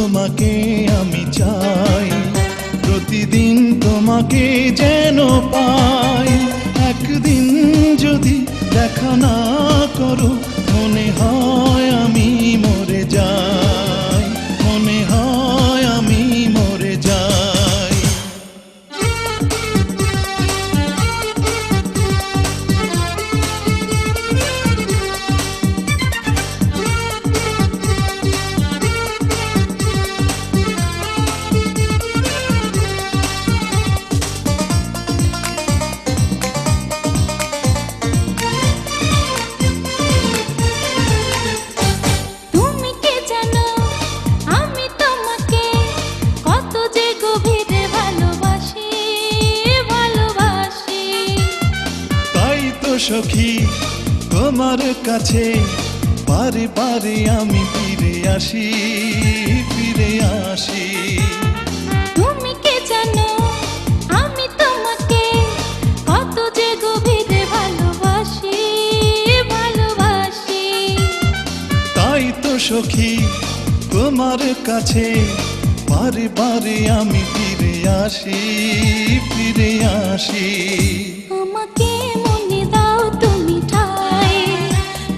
তোমাকে আমি চাই, প্রতিদিন তোমাকে যেন পাই। একদিন যদি দেখা না করো, মনে হয় আমি মরে যাই, মনে হয় আমি মরে যাই। সখী তোমার কাছে বারে বারে আমি ফিরে আসি, ফিরে আসি। তুমি কে জানো আমি তোমাকে কত যে গভীরে ভালোবাসি, ভালোবাসি। তাই তো সখী তোমার কাছে বারে বারে আমি ফিরে আসি, ফিরে আসি। আমাকে মনে দাও তুমি ঠাই,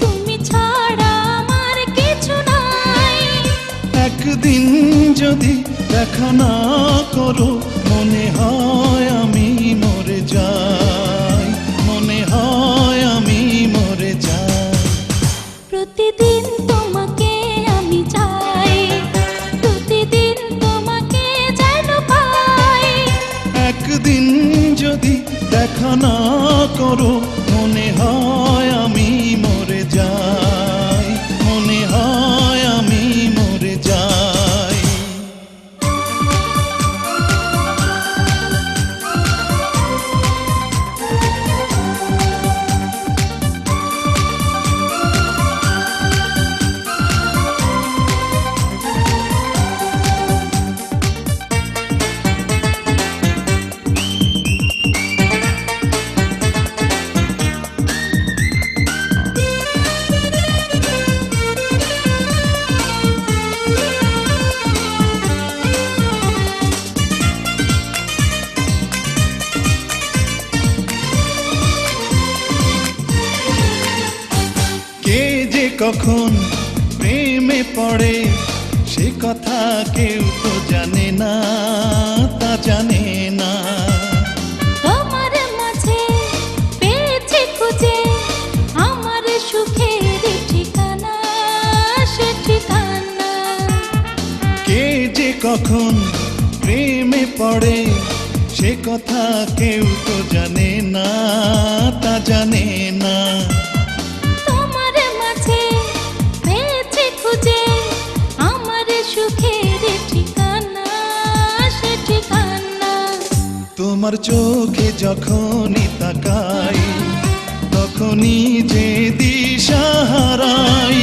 তুমি ছাড়া আমার কিছু নাই। একদিন যদি দেখা না করো, মনে হয় আমি মরে যাই, মনে হয় আমি মরে যাই। প্রতিদিন তোমাকে আমি চাই, প্রতিদিন তোমাকে যেন পাই। একদিন যদি দেখা না করো, মনে হয় আমি মরে যাই, মনে হয় আমি মরে যাই। কখন প্রেমে পড়ে সে কথা কেউ তো জানে না, তা জানে না। তোমার মাঝে পেয়েছি খুঁজে আমার সুখের ঠিকানা, সে ঠিকানা। কে যে কখন প্রেমে পড়ে সে কথা কেউ তো জানে না, তা জানে না। তোমার চোখে যখনই তাকাই, তখনই যে দিশাহারাই।